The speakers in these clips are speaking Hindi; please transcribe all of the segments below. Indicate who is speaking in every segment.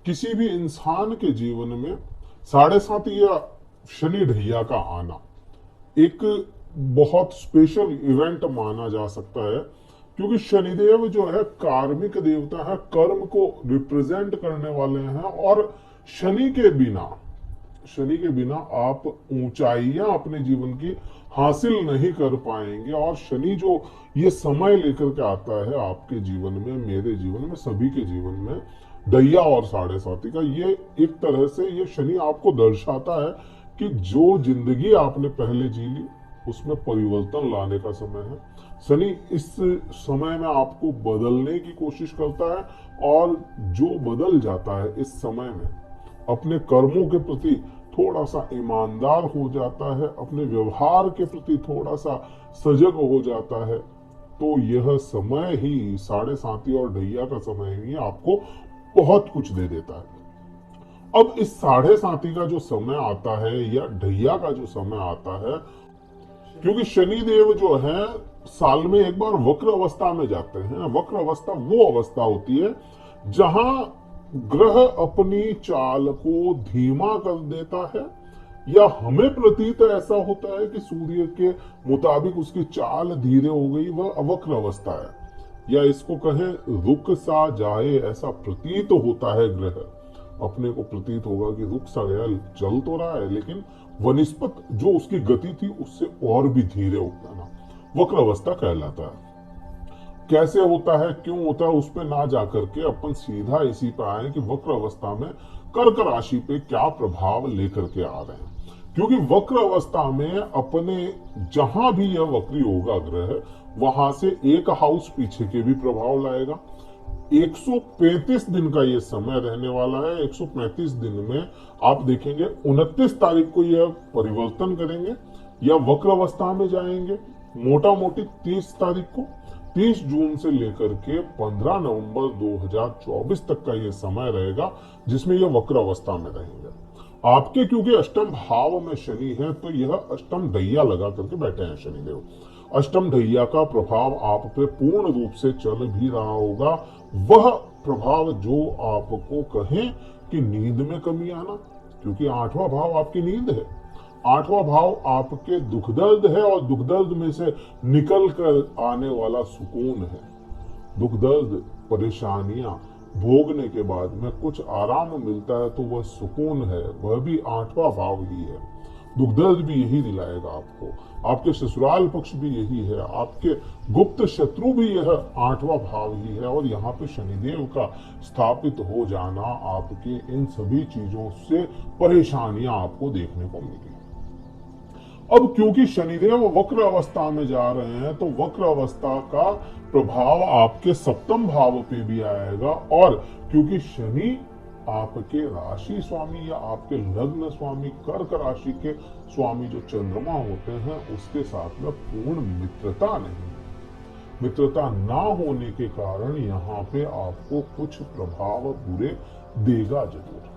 Speaker 1: किसी भी इंसान के जीवन में साढ़े सात या शनि ढैया का आना एक बहुत स्पेशल इवेंट माना जा सकता है, क्योंकि शनिदेव जो है कार्मिक देवता है, कर्म को रिप्रेजेंट करने वाले हैं। और शनि के बिना शनि के बिना आप ऊंचाइयां अपने जीवन की हासिल नहीं कर पाएंगे। और शनि जो ये समय लेकर के आता है आपके जीवन में, मेरे जीवन में, सभी के जीवन में, दैया और साढ़े साथी का, ये एक तरह से ये शनि आपको दर्शाता है कि जो जिंदगी आपने पहले जी ली उसमें परिवर्तन लाने का समय है। शनि इस समय में आपको बदलने की कोशिश करता है, और जो बदल जाता है इस समय में अपने कर्मों के प्रति थोड़ा सा ईमानदार हो जाता है, अपने व्यवहार के प्रति थोड़ा सा सजग हो जाता है, तो यह समय ही साढ़े साती और ढैया का समय ही आपको बहुत कुछ दे देता है। अब इस साढ़े साती का जो समय आता है या ढैया का जो समय आता है, क्योंकि शनि देव जो है साल में एक बार वक्र अवस्था में जाते हैं। वक्र अवस्था वो अवस्था होती है जहां ग्रह अपनी चाल को धीमा कर देता है, या हमें प्रतीत ऐसा होता है कि सूर्य के मुताबिक उसकी चाल धीरे हो गई, वह अवक्र अवस्था है। या इसको कहें रुक सा जाए, ऐसा प्रतीत होता है। ग्रह अपने को प्रतीत होगा कि रुक सा गया, चल तो रहा है लेकिन वनिस्पत जो उसकी गति थी उससे और भी धीरे हो जाना वक्र अवस्था कहलाता है। कैसे होता है, क्यों होता है, उस पर ना जाकर के अपन सीधा इसी पे आए कि वक्र अवस्था में कर्क राशि पे क्या प्रभाव लेकर के आ रहे हैं। क्योंकि वक्र अवस्था में अपने जहां भी यह वक्री होगा ग्रह, वहां से एक हाउस पीछे के भी प्रभाव लाएगा। 135 दिन का ये समय रहने वाला है। 135 दिन में आप देखेंगे 29 तारीख को यह परिवर्तन करेंगे या वक्र अवस्था में जाएंगे। मोटा मोटी 30 तारीख को, 30 जून से लेकर के 15 नवंबर 2024 तक का यह समय रहेगा जिसमें यह वक्र अवस्था में रहेंगे। आपके क्योंकि अष्टम भाव में शनि है, तो यह अष्टम ढैया लगा करके बैठे हैं शनिदेव। अष्टम ढैया का प्रभाव आप पे पूर्ण रूप से चल भी रहा होगा। वह प्रभाव जो आपको कहें कि नींद में कमी आना, क्योंकि आठवां भाव आपकी नींद है, आठवां भाव आपके दुख दर्द है, और दुख दर्द में से निकल कर आने वाला सुकून है। दुख दर्द परेशानियां भोगने के बाद में कुछ आराम मिलता है तो वह सुकून है, वह भी आठवां भाव ही है। दुख दर्द भी यही दिलाएगा आपको, आपके ससुराल पक्ष भी यही है, आपके गुप्त शत्रु भी यह आठवां भाव ही है। और यहाँ पे शनिदेव का स्थापित हो जाना आपके इन सभी चीजों से परेशानियां आपको देखने को मिलेगी। अब क्योंकि शनिदेव वक्र अवस्था में जा रहे हैं, तो वक्र अवस्था का प्रभाव आपके सप्तम भाव पे भी आएगा। और क्योंकि शनि आपके राशि स्वामी या आपके लग्न स्वामी कर्क राशि के स्वामी जो चंद्रमा होते हैं, उसके साथ में पूर्ण मित्रता नहीं, मित्रता ना होने के कारण यहाँ पे आपको कुछ प्रभाव बुरे देगा जरूर।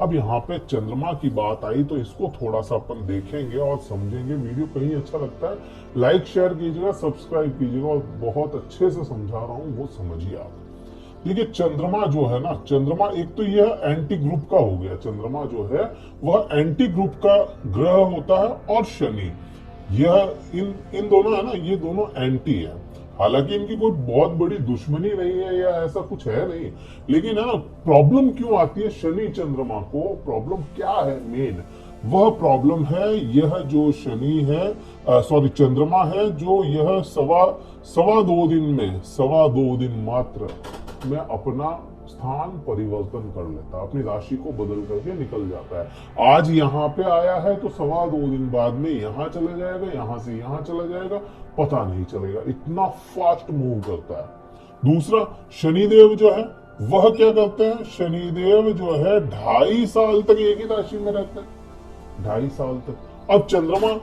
Speaker 1: अब यहाँ पे चंद्रमा की बात आई तो इसको थोड़ा सा अपन देखेंगे और समझेंगे। वीडियो कहीं अच्छा लगता है लाइक शेयर कीजिएगा, सब्सक्राइब कीजिएगा, और बहुत अच्छे से समझा रहा हूँ वो समझिए आप। देखिए चंद्रमा जो है ना, चंद्रमा एक तो यह एंटी ग्रुप का हो गया। चंद्रमा जो है वह एंटी ग्रुप का ग्रह होता है, और शनि, यह इन दोनों है ना, ये दोनों एंटी है। हालांकि इनकी कोई बहुत बड़ी दुश्मनी नहीं है या ऐसा कुछ है नहीं, लेकिन है ना, प्रॉब्लम क्यों आती है शनि चंद्रमा को, प्रॉब्लम क्या है मेन, वह प्रॉब्लम है यह जो शनि है, सॉरी चंद्रमा है, जो यह सवा दो दिन मात्र में अपना स्थान परिवर्तन कर लेता है, अपनी राशि को बदल करके निकल जाता है। आज यहाँ पे आया है तो सवा दो दिन बाद में यहाँ चला जाएगा, यहाँ से यहाँ चला जाएगा, पता नहीं चलेगा, इतना फास्ट मूव करता है। दूसरा, शनिदेव जो है वह क्या करते हैं, शनिदेव जो है 2.5 साल तक एक ही राशि में रहते हैं, 2.5 साल तक। अब चंद्रमा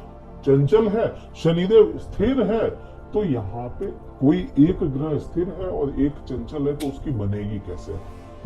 Speaker 1: चंचल है, शनिदेव स्थिर है, तो यहाँ पे कोई एक ग्रह स्थिर है और एक चंचल है, तो उसकी बनेगी कैसे,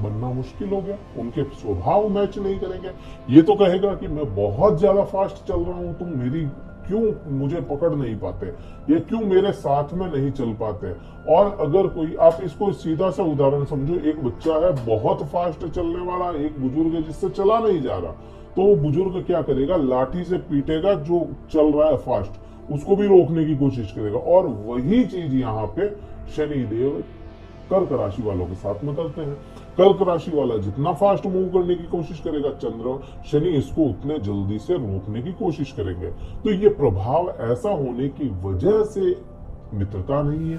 Speaker 1: बनना मुश्किल हो गया। उनके स्वभाव मैच नहीं करेंगे। ये तो कहेगा कि मैं बहुत ज्यादा फास्ट चल रहा हूं, तुम मेरी क्यों मुझे पकड़ नहीं पाते, ये क्यों मेरे साथ में नहीं चल पाते। और अगर कोई, आप इसको सीधा सा उदाहरण समझो, एक बच्चा है बहुत फास्ट चलने वाला, एक बुजुर्ग है जिससे चला नहीं जा रहा, तो वो बुजुर्ग क्या करेगा, लाठी से पीटेगा जो चल रहा है फास्ट, उसको भी रोकने की कोशिश करेगा। और वही चीज यहाँ पे शनिदेव कर्क राशि वालों के साथ में करते हैं। कर्क राशि वाला जितना फास्ट मूव करने की कोशिश करेगा, चंद्र शनि इसको उतने जल्दी से रोकने की कोशिश करेंगे। तो ये प्रभाव ऐसा होने की वजह से मित्रता नहीं है।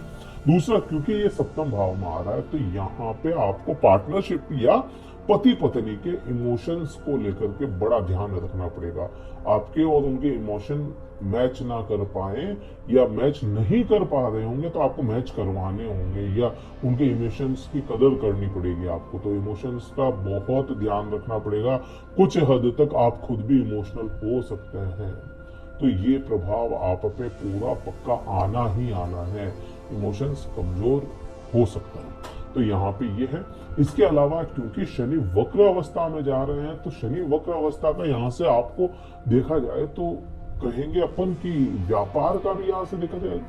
Speaker 1: दूसरा, क्योंकि ये सप्तम भाव में आ रहा है, तो यहाँ पे आपको पार्टनरशिप या पति पत्नी के इमोशंस को लेकर के बड़ा ध्यान रखना पड़ेगा। आपके और उनके इमोशन मैच ना कर पाए या मैच नहीं कर पा रहे होंगे, तो आपको मैच करवाने होंगे या उनके इमोशंस की कदर करनी पड़ेगी आपको। तो इमोशंस का बहुत ध्यान रखना पड़ेगा। कुछ हद तक आप खुद भी इमोशनल हो सकते हैं, तो ये प्रभाव आप पे पूरा पक्का आना ही आना है। इमोशंस कमजोर हो सकता है, तो यहाँ पे ये है। इसके अलावा क्योंकि शनि वक्र अवस्था में जा रहे हैं, तो शनि वक्र अवस्था का यहाँ से आपको देखा जाए तो कहेंगे अपन कि व्यापार का भी यहाँ से देखा जाए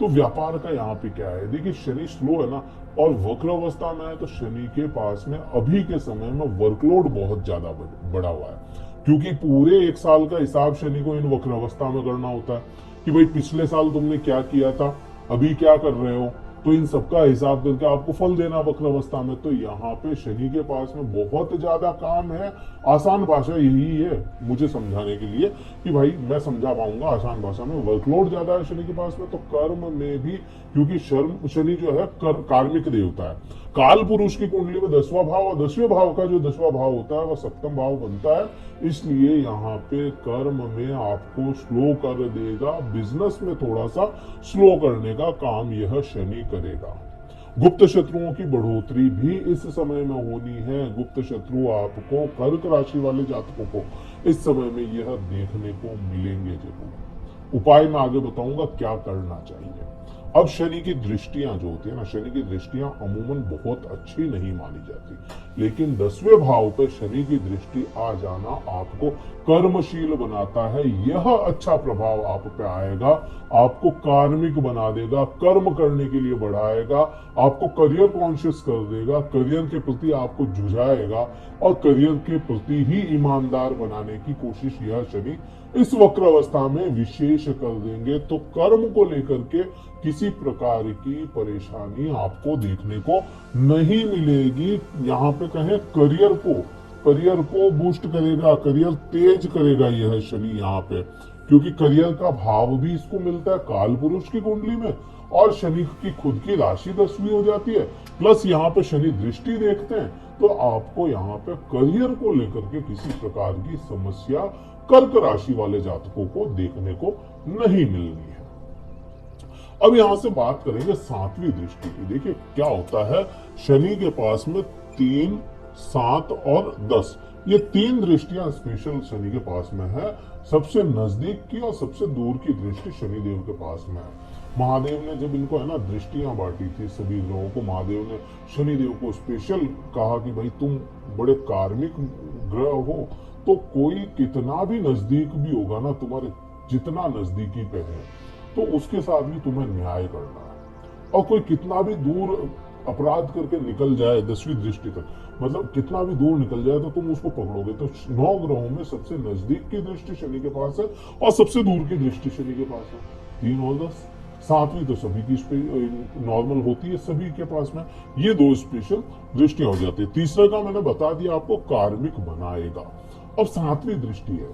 Speaker 1: तो व्यापार का यहाँ पे क्या है, देखिए शनि स्लो है ना, और वक्र अवस्था में है, तो शनि के पास में अभी के समय में वर्कलोड बहुत ज्यादा बढ़ा हुआ है। क्योंकि पूरे एक साल का हिसाब शनि को इन वक्र अवस्था में करना होता है कि भाई पिछले साल तुमने क्या किया था, अभी क्या कर रहे हो, तो इन सबका हिसाब करके आपको फल देना वक्र अवस्था में। तो यहाँ पे शनि के पास में बहुत ज्यादा काम है। आसान भाषा यही है मुझे समझाने के लिए कि भाई मैं समझा पाऊंगा आसान भाषा में, वर्कलोड ज्यादा है शनि के पास में। तो कर्म में भी, क्योंकि शनि जो है कार्मिक देवता है, काल पुरुष की कुंडली में 10वां भाव, और 10वें भाव का जो 10वां भाव होता है वह सप्तम भाव बनता है। इसलिए यहाँ पे कर्म में आपको स्लो कर देगा, बिजनेस में थोड़ा सा स्लो करने का काम यह शनि करेगा। गुप्त शत्रुओं की बढ़ोतरी भी इस समय में होनी है। गुप्त शत्रु आपको, कर्क राशि वाले जातकों को इस समय में यह देखने को मिलेंगे जरूर। उपाय मैं आगे बताऊंगा क्या करना चाहिए। अब शनि की दृष्टियां जो होती है ना, शनि की दृष्टियां अमूमन बहुत अच्छी नहीं मानी जाती, लेकिन 10वें भाव पे शनि की दृष्टि आ जाना आपको कर्मशील बनाता है। यह अच्छा प्रभाव आप पे आएगा, आपको कार्मिक बना देगा, कर्म करने के लिए बढ़ाएगा, आपको करियर कॉन्शियस कर देगा, करियर के प्रति आपको जुझाएगा और करियर के प्रति ही ईमानदार बनाने की कोशिश यह शनि इस वक्र अवस्था में विशेष कर देंगे। तो कर्म को लेकर के किसी प्रकार की परेशानी आपको देखने को नहीं मिलेगी। यहाँ पे कहें करियर को बूस्ट करेगा, करियर तेज करेगा यह शनि यहाँ पे, क्योंकि करियर का भाव भी इसको मिलता है काल पुरुष की कुंडली में, और शनि की खुद की राशि 10वीं हो जाती है, प्लस यहाँ पे शनि दृष्टि देखते हैं। तो आपको यहाँ पे करियर को लेकर के किसी प्रकार की समस्या कर्क राशि वाले जातकों को देखने को नहीं मिलनी है। अब यहां से बात करेंगे 7वीं दृष्टि की। देखिए क्या होता है, शनि के पास में 3, 7 और 10, ये 3 दृष्टियां स्पेशल शनि के पास में है। सबसे नजदीक की और सबसे दूर की दृष्टि शनिदेव के पास में है। महादेव ने जब इनको है ना दृष्टियां बांटी थी सभी ग्रहों को, महादेव ने शनिदेव को स्पेशल कहा कि भाई तुम बड़े कार्मिक ग्रह हो, तो कोई कितना भी नजदीक भी होगा ना, तुम्हारे जितना नजदीकी पे है, तो उसके साथ भी तुम्हें न्याय करना है। और कोई कितना भी दूर अपराध करके निकल जाए 10वीं दृष्टि तक, मतलब कितना भी दूर निकल जाए तो तुम उसको पकड़ोगे। तो 9 ग्रहों में सबसे नजदीक की दृष्टि शनि के पास है और सबसे दूर की दृष्टि शनि के पास है। 3 और 10, 7वीं तो सभी की नॉर्मल होती है सभी के पास में, ये 2 स्पेशल दृष्टियां हो जाती है। तीसरा का मैंने बता दिया आपको, कार्मिक बनाएगा। अब 7वीं दृष्टि है।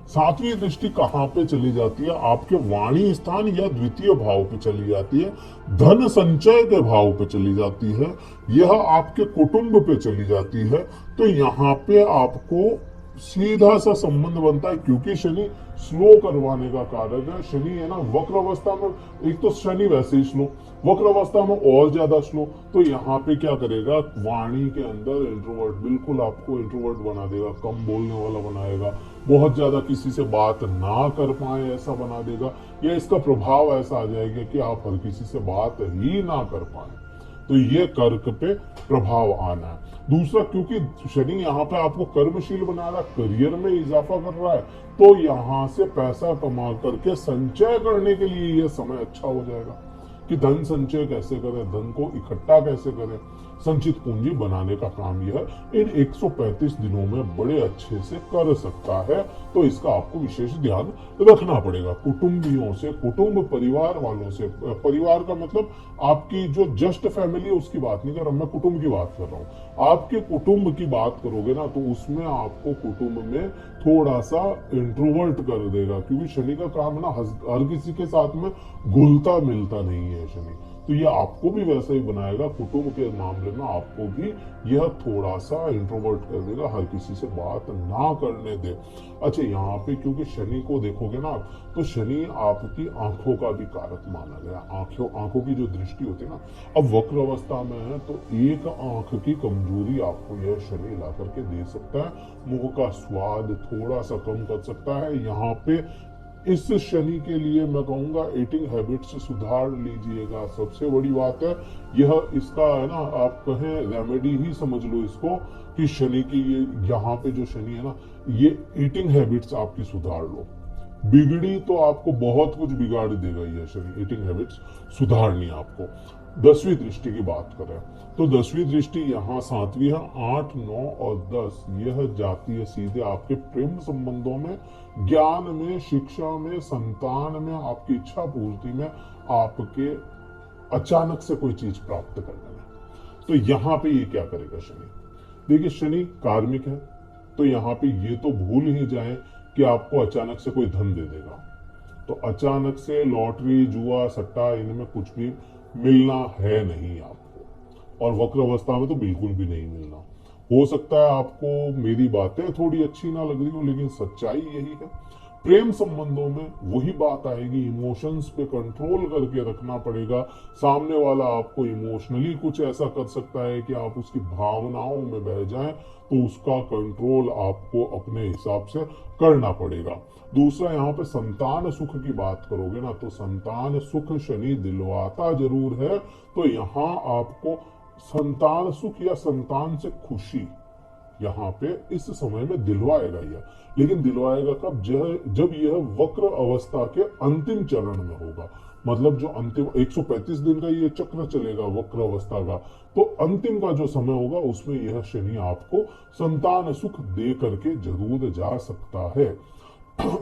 Speaker 1: 7वीं दृष्टि कहाँ पे चली जाती है, आपके वाणी स्थान या द्वितीय भाव पे चली जाती है, धन संचय के भाव पे चली जाती है, यह आपके कुटुंब पे चली जाती है। तो यहाँ पे आपको सीधा सा संबंध बनता है, क्योंकि शनि स्लो करवाने का कारक है। शनि है ना वक्र अवस्था में, एक तो शनि वैसे ही स्लो, वक्र अवस्था में और ज्यादा स्लो। तो यहाँ पे क्या करेगा, वाणी के अंदर इंट्रोवर्ट, बिल्कुल आपको इंट्रोवर्ट बना देगा, कम बोलने वाला बनाएगा, बहुत ज्यादा किसी से बात ना कर पाए ऐसा बना देगा, या इसका प्रभाव ऐसा आ जाएगा कि आप हर किसी से बात ही ना कर पाए। तो ये कर्क पे प्रभाव आना है। दूसरा, क्योंकि शनि यहाँ पे आपको कर्मशील बना रहा है, करियर में इजाफा कर रहा है, तो यहाँ से पैसा कमा करके संचय करने के लिए यह समय अच्छा हो जाएगा कि धन संचय कैसे करें, धन को इकट्ठा कैसे करें, संचित पूंजी बनाने का काम यह इन 135 दिनों में बड़े अच्छे से कर सकता है। तो इसका आपको विशेष ध्यान रखना पड़ेगा। कुटुंबियों से, कुटुंब परिवार वालों से, परिवार का मतलब आपकी जो जस्ट फैमिली है उसकी बात नहीं कर रहा मैं, कुटुंब की बात कर रहा हूँ। आपके कुटुंब की बात करोगे ना तो उसमें आपको कुटुंब में थोड़ा सा इंट्रोवर्ट कर देगा, क्योंकि शनि का काम ना हर किसी के साथ में घुलता मिलता नहीं है शनि, तो ये आपको भी वैसा ही बनाएगा। कुटुंब के मामले में आपको भी यह थोड़ा सा इंट्रोवर्ट कर देगा, हर किसी से बात ना करने दे। अच्छा, यहाँ पे क्योंकि शनि को देखोगे ना तो शनि आपकी आंखों का भी कारक माना गया। आंखों की जो दृष्टि होती है ना, अब वक्र अवस्था में है तो एक आंख की कमजोरी आपको यह शनि ला करके दे सकता है। मुंह का स्वाद थोड़ा सा कम कर सकता है। यहाँ पे इस शनि के लिए मैं कहूंगा ईटिंग हैबिट्स सुधार लीजिएगा, सबसे बड़ी बात है यह। इसका है ना, आप कहें रेमेडी ही समझ लो इसको कि शनि की ये यहाँ पे जो शनि है ना, ये ईटिंग हैबिट्स आपकी सुधार लो। बिगड़ी तो आपको बहुत कुछ बिगाड़ देगा ये शनि, ईटिंग हैबिट्स सुधारनी आपको। 10वीं दृष्टि की बात करें तो 10वीं दृष्टि यहाँ 7वीं है, 8, 9 और 10 यह जाती है सीधे आपके प्रेम संबंधों में, ज्ञान में, शिक्षा में, संतान में, आपकी इच्छा पूर्ति में, आपके अचानक से कोई चीज प्राप्त करने में। तो यहाँ पे ये क्या करेगा शनि? देखिए, शनि कार्मिक है, तो यहाँ पे ये तो भूल ही जाए कि आपको अचानक से कोई धन दे देगा। तो अचानक से लॉटरी, जुआ, सट्टा, इनमें कुछ भी मिलना है नहीं आपको, और वक्र अवस्था में तो बिल्कुल भी नहीं मिलना। हो सकता है आपको मेरी बातें थोड़ी अच्छी ना लग रही हो, लेकिन सच्चाई यही है। प्रेम संबंधों में वही बात आएगी, इमोशंस पे कंट्रोल करके रखना पड़ेगा। सामने वाला आपको इमोशनली कुछ ऐसा कर सकता है कि आप उसकी भावनाओं में बह जाएं, तो उसका कंट्रोल आपको अपने हिसाब से करना पड़ेगा। दूसरा, यहाँ पे संतान सुख की बात करोगे ना तो संतान सुख शनि दिलवाता जरूर है, तो यहाँ आपको संतान सुख या संतान से खुशी यहाँ पे इस समय में दिलवाएगा यह, लेकिन दिलवाएगा कब? जब यह वक्र अवस्था के अंतिम चरण में होगा। मतलब जो अंतिम 135 दिन का ये चक्र चलेगा वक्र अवस्था का, तो अंतिम का जो समय होगा उसमें यह शनि आपको संतान सुख दे करके जरूर जा सकता है।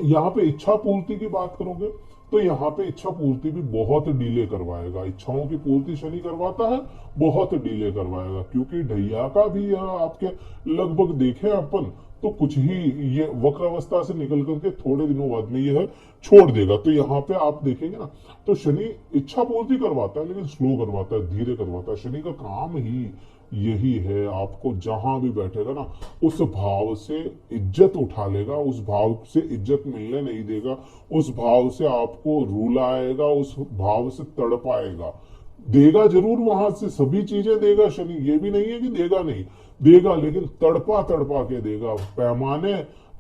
Speaker 1: यहाँ पे इच्छा पूर्ति की बात करोगे तो यहाँ पे इच्छा पूर्ति भी बहुत डिले करवाएगा। इच्छाओं की पूर्ति शनि करवाता है, बहुत डिले करवाएगा, क्योंकि ढैया का भी यह आपके लगभग देखे अपन तो कुछ ही ये वक्र अवस्था से निकल करके थोड़े दिनों बाद में यह छोड़ देगा। तो यहाँ पे आप देखेंगे ना तो शनि इच्छा पूर्ति करवाता है, लेकिन स्लो करवाता है, धीरे करवाता है। शनि का काम ही यही है, आपको जहां भी बैठेगा ना उस भाव से इज्जत उठा लेगा, उस भाव से इज्जत मिलने नहीं देगा, उस भाव से आपको रुलाएगा, उस भाव से तड़पाएगा। देगा जरूर, वहां से सभी चीजें देगा शनि, ये भी नहीं है कि देगा नहीं, देगा, लेकिन तड़पा तड़पा के देगा। पैमाने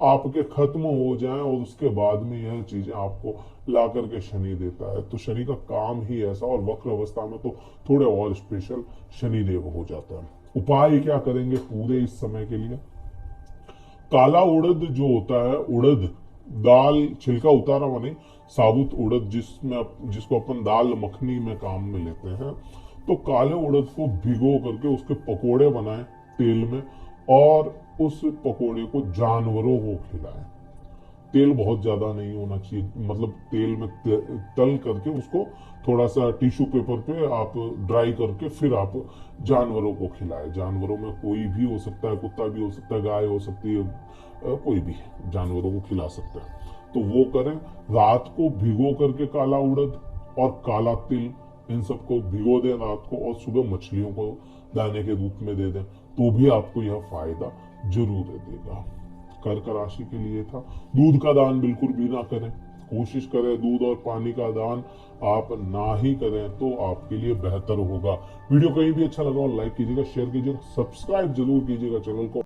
Speaker 1: आपके खत्म हो जाएं और उसके बाद में यह चीजें आपको ला करके शनि देता है। तो शनि का काम ही ऐसा, और वक्र अवस्था में तो थोड़े और स्पेशल शनिदेव हो जाता है। उपाय क्या करेंगे पूरे इस समय के लिए? काला उड़द जो होता है, उड़द दाल छिलका उतारा हुआ नहीं, साबुत उड़द जिसको अपन दाल मखनी में काम में लेते हैं, तो काले उड़द को भिगो करके उसके पकोड़े बनाएं तेल में, और उस पकोड़े को जानवरों को खिलाएं। तेल बहुत ज्यादा नहीं होना चाहिए, मतलब तेल में तल करके उसको थोड़ा सा टिश्यू पेपर पे आप ड्राई करके फिर आप जानवरों को खिलाएं। जानवरों में कोई भी हो सकता है, कुत्ता भी हो सकता है, गाय हो सकती है, कोई भी जानवरों को खिला सकता है। तो वो करें। रात को भिगो करके काला उड़द और काला तिल, इन सबको भिगो दें रात को, और सुबह मछलियों को दाने के रूप में दे दें, तो भी आपको यह फायदा जरूर देगा। कर्क राशि के लिए था। दूध का दान बिल्कुल भी ना करें, कोशिश करें दूध और पानी का दान आप ना ही करें तो आपके लिए बेहतर होगा। वीडियो कहीं भी अच्छा लगा हो लाइक कीजिएगा, शेयर कीजिएगा, सब्सक्राइब जरूर कीजिएगा चैनल को।